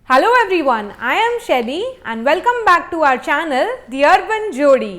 Hello everyone, I am Shelly and welcome back to our channel The Urban Jodi।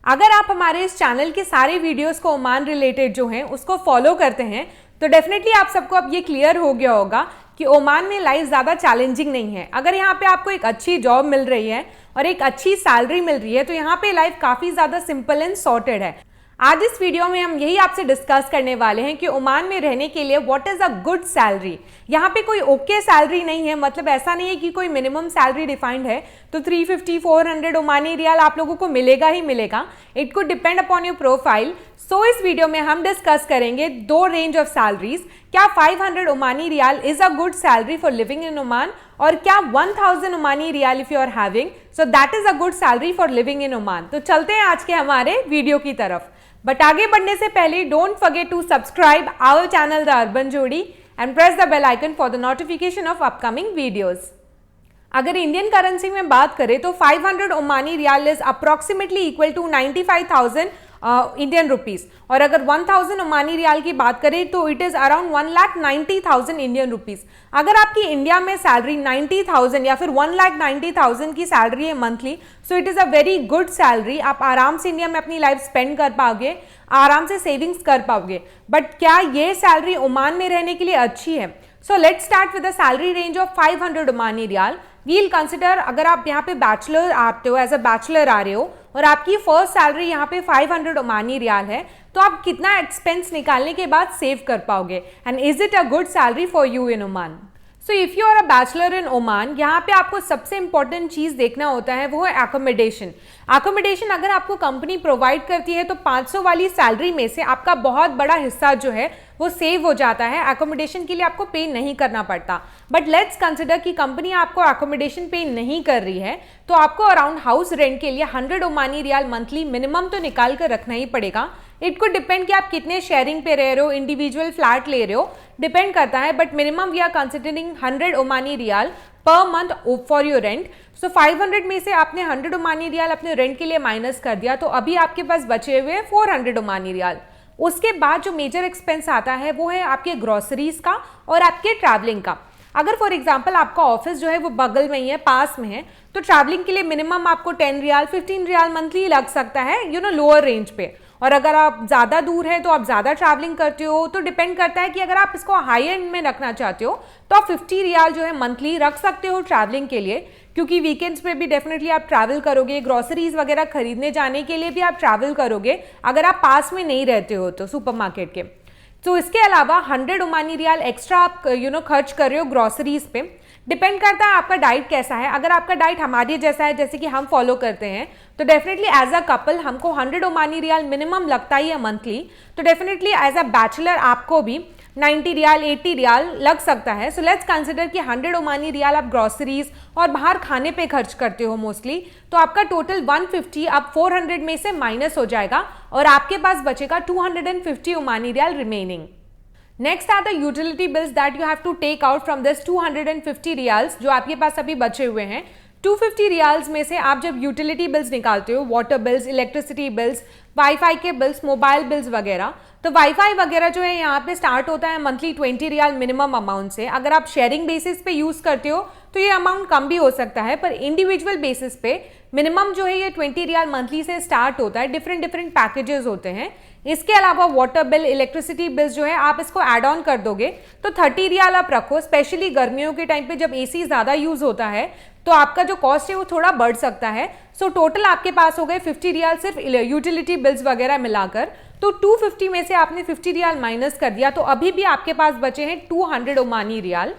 अगर आप हमारे इस channel के सारे वीडियोस को ओमान रिलेटेड जो हैं उसको फॉलो करते हैं तो डेफिनेटली आप सबको अब ये क्लियर हो गया होगा कि ओमान में लाइफ ज़्यादा चैलेंजिंग नहीं है। अगर यहाँ पे आपको एक अच्छी जॉब मिल रही है और एक अच्छी सैलरी मिल रही है तो यहाँ पे लाइफ काफ़ी ज़्यादा सिंपल एंड सॉर्टेड है। आज इस वीडियो में हम यही आपसे डिस्कस करने वाले हैं कि ओमान में रहने के लिए what is a good salary. यहाँ पे कोई ओके सैलरी नहीं है, मतलब ऐसा नहीं है कि कोई मिनिमम सैलरी डिफाइंड है तो 350-400 ओमानी रियाल आप लोगों को मिलेगा ही मिलेगा। It could depend upon your profile. So इस वीडियो में हम डिस्कस करेंगे दो रेंज ऑफ सैलरीज। क्या 500 Omani rial is a good salary for living in Oman और क्या 1000 Omani rial if you are having so that is a good salary for living in Oman. तो चलते हैं आज के हमारे वीडियो की तरफ। बट आगे बढ़ने से पहले don't forget to subscribe our channel the Urban Jodi and press the bell icon for the notification of upcoming videos. अगर इंडियन करेंसी में बात करें तो 500 Omani rial is approximately equal to 95,000 Indian rupees और अगर 1000 ओमानी रियाल की बात करें तो it is around 1,90,000 Indian rupees. अगर आपकी इंडिया में सैलरी 90,000 या फिर 1,90,000 की सैलरी है monthly so it is a very good salary. आप आराम से इंडिया में अपनी लाइफ स्पेंड कर पाओगे, आराम से सेविंग्स कर पाओगे। बट क्या ये सैलरी ओमान में रहने के लिए अच्छी है? So let's start with the salary range of 500 Omani rial. We'll consider अगर आप यहाँ पे बैचलर आते हो, एज अ बैचलर आ रहे हो और आपकी फर्स्ट सैलरी यहाँ पे 500 ओमानी रियाल है तो आप कितना एक्सपेंस निकालने के बाद सेव कर पाओगे and is it a good salary for you in Oman? So if you are a bachelor in Oman, यहाँ पे आपको सबसे इंपॉर्टेंट चीज देखना होता है वो है एकोमोडेशन। एकोमोडेशन अगर आपको कंपनी प्रोवाइड करती है तो 500 वाली सैलरी में से आपका बहुत बड़ा हिस्सा जो है वो सेव हो जाता है। एकोमोडेशन के लिए आपको पे नहीं करना पड़ता। बट लेट्स कंसिडर कि कंपनी आपको एकोमोडेशन पे नहीं कर रही है तो आपको अराउंड हाउस रेंट के लिए 100 ओमानी रियाल मंथली मिनिमम तो निकाल कर रखना ही पड़ेगा। इट कुड डिपेंड कि आप कितने शेयरिंग पे रह रहे हो, इंडिविजुअल फ्लैट ले रहे हो, डिपेंड करता है। But minimum we are considering 100 Omani rial per month for your rent. So 500 में से आपने 100 ओमानी रियाल अपने रेंट के लिए माइनस कर दिया तो अभी आपके पास बचे हुए 400 ओमानी रियाल। उसके बाद जो मेजर एक्सपेंस आता है वो है आपके ग्रोसरीज का और आपके ट्रैवलिंग का। अगर फॉर एग्जांपल आपका ऑफिस जो है वो बगल में ही है, पास में है, तो ट्रैवलिंग के लिए मिनिमम आपको 10 रियाल 15 रियाल मंथली लग सकता है लोअर रेंज पे। और अगर आप ज़्यादा दूर है तो आप ज़्यादा ट्रैवलिंग करते हो तो डिपेंड करता है कि अगर आप इसको हाई एंड में रखना चाहते हो तो आप 50 रियाल जो है मंथली रख सकते हो ट्रैवलिंग के लिए, क्योंकि वीकेंड्स पे भी डेफिनेटली आप ट्रैवल करोगे, ग्रोसरीज वगैरह खरीदने जाने के लिए भी आप ट्रैवल करोगे अगर आप पास में नहीं रहते हो तो सुपरमार्केट के। तो इसके अलावा 100 ओमानी रियाल एक्स्ट्रा आप खर्च कर रहे हो ग्रोसरीज पे। डिपेंड करता है आपका डाइट कैसा है। अगर आपका डाइट हमारे जैसा है जैसे कि हम फॉलो करते हैं तो डेफिनेटली एज अ कपल हमको 100 ओमानी रियाल मिनिमम लगता ही है मंथली। तो डेफिनेटली एज अ बैचलर आपको भी 90 रियाल 80 रियाल लग सकता है। सो लेट्स कंसिडर कि 100 ओमानी रियाल आप ग्रोसरीज और बाहर खाने पे खर्च करते हो मोस्टली, तो आपका टोटल 150 अब 400 में से माइनस हो जाएगा और आपके पास बचेगा 250 Omani rial remaining. Next are the utility bills that you have to take out from this 250 rials जो आपके पास अभी बचे हुए हैं। 250 रियाल्स में से आप जब यूटिलिटी बिल्स निकालते हो, water bills, electricity bills, wifi के बिल्स, मोबाइल बिल्स वगैरह, तो वाईफाई वगैरह जो है यहाँ पे स्टार्ट होता है मंथली 20 रियाल मिनिमम अमाउंट से। अगर आप शेयरिंग बेसिस पे यूज करते हो तो ये अमाउंट कम भी हो सकता है, पर इंडिविजुअल बेसिस पे मिनिमम जो है ये 20 रियाल मंथली से स्टार्ट होता है। डिफरेंट डिफरेंट पैकेजेस होते हैं। इसके अलावा वाटर बिल, इलेक्ट्रिसिटी बिल्स जो है आप इसको ऐड ऑन कर दोगे तो 30 रियाल आप रखो। स्पेशली गर्मियों के टाइम पे जब एसी ज्यादा यूज होता है तो आपका जो कॉस्ट है वो थोड़ा बढ़ सकता है। सो टोटल आपके पास हो गए 50 रियाल सिर्फ यूटिलिटी बिल्स वगैरह मिलाकर। तो 250 में से आपने 50 रियाल माइनस कर दिया तो अभी भी आपके पास बचे हैं 200 ओमानी रियाल।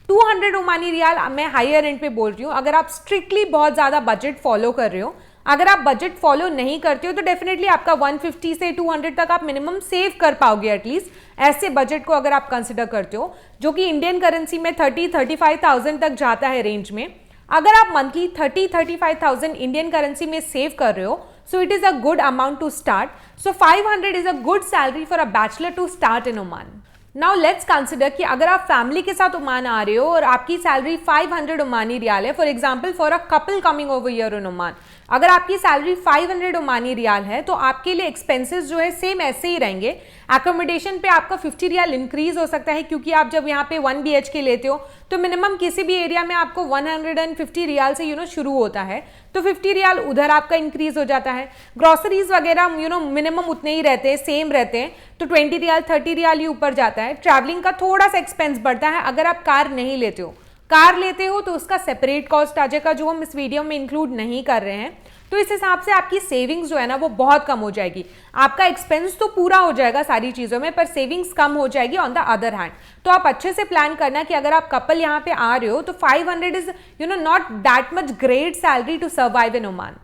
200 ओमानी रियाल मैं हायर एंड पे बोल रही हूँ। अगर आप स्ट्रिक्टली बहुत ज्यादा बजट फॉलो कर रहे हो, अगर आप बजट फॉलो नहीं करते हो तो डेफिनेटली आपका 150 से 200 तक आप मिनिमम सेव कर पाओगे एटलीस्ट। ऐसे बजट को अगर आप कंसिडर करते हो जो कि इंडियन करेंसी में 30-35,000 तक जाता है रेंज में। अगर आप मंथली 30-35,000 इंडियन करेंसी में सेव कर रहे हो so it is a good amount to start. So 500 is a good salary for a bachelor to start in Oman. Now let's consider कि अगर आप फैमिली के साथ ओमान आ रहे हो और आपकी सैलरी 500 ओमानी रियाल है, for example for a couple coming over here in Oman, अगर आपकी सैलरी 500 ओमानी रियाल है तो आपके लिए एक्सपेंसेस जो है सेम ऐसे ही रहेंगे। एकोमोडेशन पे आपका 50 रियाल इंक्रीज हो सकता है क्योंकि आप जब यहाँ पे 1 BHK लेते हो तो मिनिमम किसी भी एरिया में आपको 150 रियाल से शुरू होता है, तो 50 रियाल उधर आपका इंक्रीज हो जाता है। ग्रोसरीज वगैरह मिनिमम उतने ही रहते हैं, सेम रहते हैं, तो 20 रियाल 30 रियाल ही ऊपर जाता है। ट्रैवलिंग का थोड़ा सा एक्सपेंस बढ़ता है अगर आप कार नहीं लेते हो। कार लेते हो तो उसका सेपरेट कॉस्ट आ जाएगा जो हम इस वीडियो में इंक्लूड नहीं कर रहे हैं। तो इस हिसाब से आपकी सेविंग्स जो है ना वो बहुत कम हो जाएगी। आपका एक्सपेंस तो पूरा हो जाएगा सारी चीज़ों में, पर सेविंग्स कम हो जाएगी ऑन द अदर हैंड। तो आप अच्छे से प्लान करना कि अगर आप कपल यहाँ पे आ रहे हो तो 500 is not that much great salary to survive in Oman.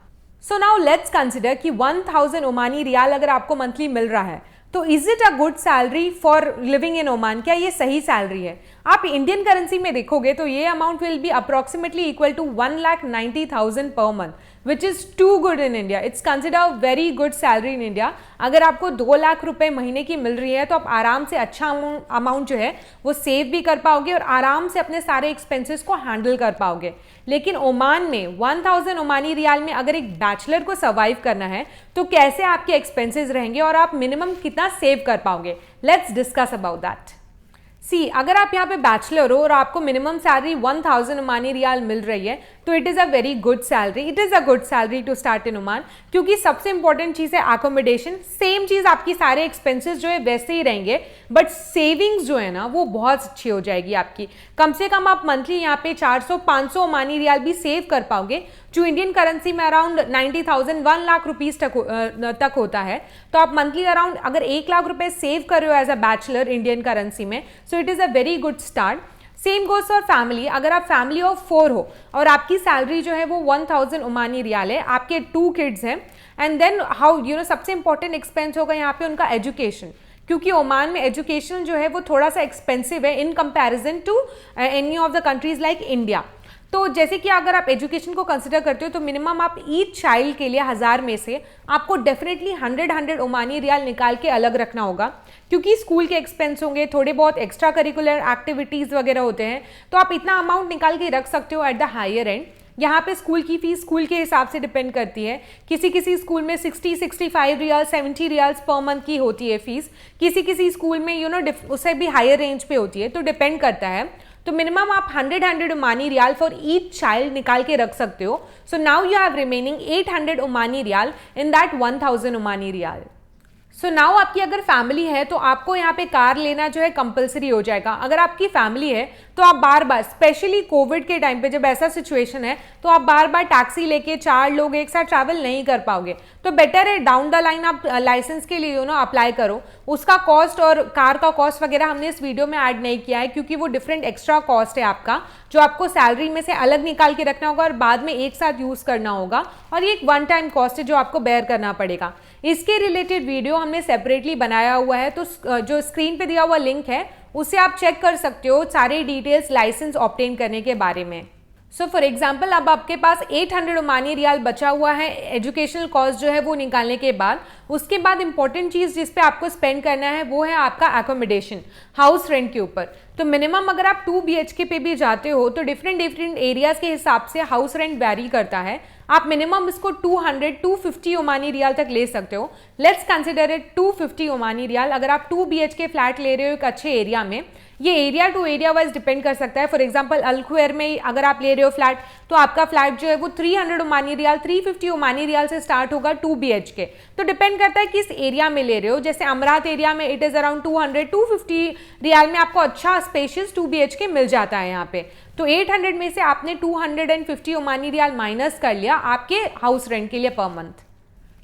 So now let's consider कि 1000 ओमानी रियाल अगर आपको मंथली मिल रहा है तो is it a good salary for living in Oman? क्या ये सही सैलरी है? आप इंडियन करेंसी में देखोगे तो ये amount will be approximately equal to 1,90,000 per month, which is too good in India. It's consider very good salary in India. अगर आपको 2 लाख रुपए महीने की मिल रही है तो आप आराम से अच्छा अमाउंट जो है वो सेव भी कर पाओगे और आराम से अपने सारे एक्सपेंसेस को हैंडल कर पाओगे। लेकिन ओमान में 1000 ओमानी रियाल में अगर एक बैचलर को सर्वाइव करना है तो कैसे आपके एक्सपेंसेस रहेंगे और आप मिनिमम कितना सेव कर पाओगे? Let's discuss about that. See, अगर आप यहाँ पे बैचलर हो और आपको मिनिमम सैलरी 1000 ओमानी रियाल मिल रही है तो it is a very good salary. It is a good salary to start in Oman, क्योंकि सबसे इंपॉर्टेंट चीज़ है अकोमोडेशन। सेम चीज़ आपकी सारे एक्सपेंसेस जो है वैसे ही रहेंगे, बट सेविंग्स जो है ना वो बहुत अच्छी हो जाएगी आपकी। कम से कम आप मंथली यहाँ पे 400-500 ओमानी रियाल भी सेव कर पाओगे, जो इंडियन करेंसी में अराउंड 90,000 1 लाख रुपीज तक होता है। तो आप मंथली अराउंड अगर 1 लाख रुपए सेव कर रहे हो as a bachelor Indian currency में, so it is a very good start. Same goes for family. अगर आप फैमिली ऑफ 4 हो और आपकी सैलरी जो है वो 1000 ओमानी रियाल है, आपके 2 किड्स हैं, एंड देन हाउ सबसे इंपॉर्टेंट एक्सपेंस होगा यहाँ पे उनका एजुकेशन, क्योंकि ओमान में एजुकेशन जो है वो थोड़ा सा एक्सपेंसिव है in comparison to any of the countries like India. तो जैसे कि अगर आप एजुकेशन को कंसिडर करते हो तो मिनिमम आप ईच चाइल्ड के लिए 1000 में से आपको डेफिनेटली 100 ओमानी रियाल निकाल के अलग रखना होगा, क्योंकि स्कूल के एक्सपेंस होंगे, थोड़े बहुत एक्स्ट्रा करिकुलर एक्टिविटीज़ वगैरह होते हैं, तो आप इतना अमाउंट निकाल के रख सकते हो एट द हायर एंड। यहाँ पे स्कूल की फीस स्कूल के हिसाब से डिपेंड करती है। किसी किसी स्कूल में 60-65 रियाल 70 रियाल्स पर मंथ की होती है फीस, किसी किसी स्कूल में उससे भी हायर रेंज पे होती है, तो डिपेंड करता है। तो मिनिमम आप 100 Omani rial for each child निकाल के रख सकते हो। So now you have remaining 800 Omani rial in that 1000 Omani rial. So now आपकी अगर फैमिली है तो आपको यहाँ पे कार लेना जो है कंपलसरी हो जाएगा। अगर आपकी फैमिली है तो आप बार बार, स्पेशली कोविड के टाइम पे जब ऐसा सिचुएशन है, तो आप बार बार टैक्सी लेके 4 लोग एक साथ ट्रैवल नहीं कर पाओगे। तो बेटर है डाउन द लाइन आप लाइसेंस के लिए अप्लाई करो। उसका कॉस्ट और कार का कॉस्ट वगैरह हमने इस वीडियो में ऐड नहीं किया है, क्योंकि वो डिफरेंट एक्स्ट्रा कॉस्ट है आपका, जो आपको सैलरी में से अलग निकाल के रखना होगा और बाद में एक साथ यूज करना होगा, और ये एक वन टाइम कॉस्ट है जो आपको बेयर करना पड़ेगा। इसके रिलेटेड वीडियो हमने सेपरेटली बनाया हुआ है, तो जो स्क्रीन पे दिया हुआ लिंक है उससे आप चेक कर सकते हो सारे डिटेल्स लाइसेंस ऑब्टेन करने के बारे में। सो फॉर एग्जाम्पल, अब आपके पास 800 ओमानी रियाल बचा हुआ है एजुकेशनल कॉस्ट जो है वो निकालने के बाद। उसके बाद इंपॉर्टेंट चीज़ जिस पे आपको स्पेंड करना है वो है आपका अकोमोडेशन, हाउस रेंट के ऊपर। तो मिनिमम अगर आप 2 BHK पे भी जाते हो तो डिफरेंट एरियाज के हिसाब से हाउस रेंट वैरी करता है। आप मिनिमम इसको 250 ओमानी रियाल तक ले सकते हो। Let's consider it 250 Omani riyal. अगर आप 2 BHK फ्लैट ले रहे हो एक अच्छे एरिया में, ये area to area wise depend कर सकता है। फॉर एग्जांपल अल-ख्वेर में अगर आप ले रहे हो फ्लैट, तो आपका फ्लैट जो है वो 300 ओमानी रियाल 350 ओमानी रियाल से स्टार्ट होगा 2 BHK। तो डिपेंड करता है किस एरिया में ले रहे हो। जैसे अमरात एरिया में इट इज अराउंड 250 रियाल में आपको अच्छा स्पेशियस 2 BHK मिल जाता है यहाँ पे। तो 800 में से आपने 250 ओमानी रियाल माइनस कर लिया आपके हाउस रेंट के लिए पर मंथ।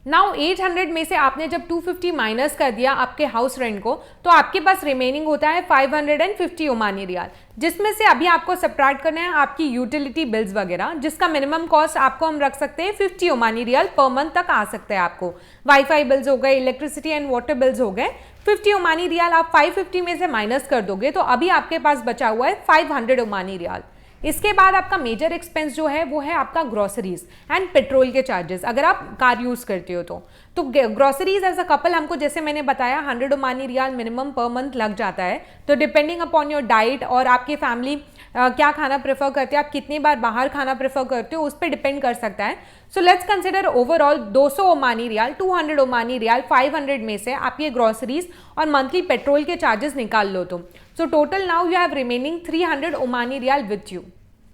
नाउ 800 में से आपने जब 250 माइनस कर दिया आपके हाउस रेंट को, तो आपके पास रिमेनिंग होता है 550 ओमानी रियाल, जिसमें से अभी आपको सब्ट्रैक्ट करना है आपकी यूटिलिटी बिल्स वगैरह, जिसका मिनिमम कॉस्ट आपको हम रख सकते हैं 50 ओमानी रियाल पर मंथ तक आ सकता है आपको। वाईफाई बिल्स हो गए, इलेक्ट्रिसिटी एंड वाटर बिल्स हो गए, 50 ओमानी रियाल आप 550 में से माइनस कर दोगे तो अभी आपके पास बचा हुआ है 500 ओमानी रियाल। इसके बाद आपका मेजर एक्सपेंस जो है वो है आपका ग्रोसरीज एंड पेट्रोल के चार्जेस, अगर आप कार यूज करते हो तो ग्रोसरीज एज अ कपल हमको, जैसे मैंने बताया, 100 Omani riyal minimum per month लग जाता है। तो डिपेंडिंग अपॉन योर डाइट और आपके फैमिली क्या खाना प्रेफर करते हो, आप कितनी बार बाहर खाना प्रेफर करते हो, उस पर डिपेंड कर सकता है। So let's consider overall 200 Omani riyal, 200 Omani riyal, 500 में से आप ये ग्रॉसरीज और मंथली पेट्रोल के चार्जेस निकाल लो तो so total now you have remaining 300 Omani rial with you.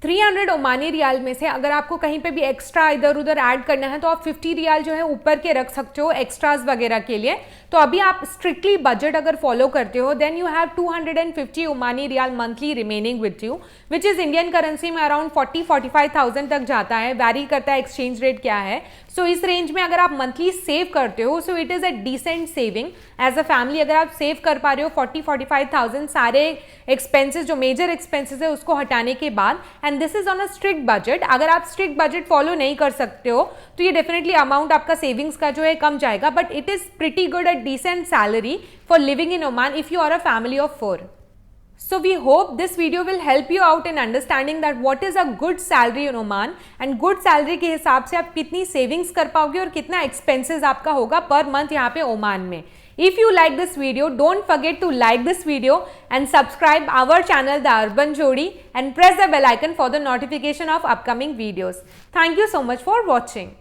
300 Omani rial में से अगर आपको कहीं पे भी एक्स्ट्रा इधर उधर ऐड करना है तो आप 50 रियाल जो है ऊपर के रख सकते हो एक्स्ट्राज वगैरह के लिए। तो अभी आप स्ट्रिक्टली बजट अगर फॉलो करते हो then you have 250 Omani rial monthly remaining with you, which is Indian currency में अराउंड 40-45,000 तक जाता है, वैरी करता है एक्सचेंज रेट क्या है। सो इस रेंज में अगर आप मंथली सेव करते हो so it is a decent saving as a family. अगर आप सेव कर पा रहे हो 40-45,000 सारे एक्सपेंसेस जो मेजर एक्सपेंसेस है उसको हटाने के बाद, and this is on a strict budget. अगर आप स्ट्रिक्ट बजट फॉलो नहीं कर सकते हो तो ये डेफिनेटली अमाउंट आपका सेविंग्स का जो है कम जाएगा, but it is pretty good a decent salary for living in Oman if you are a family of 4. So we hope this video will help you out in understanding that what is a good salary in Oman and good salary के हिसाब से आप कितनी savings कर पाओगे और कितना expenses आपका होगा per month यहाँ पे ओमान में. If you like this video, don't forget to like this video and subscribe our channel The Urban Jodi and press the bell icon for the notification of upcoming videos. Thank you so much for watching.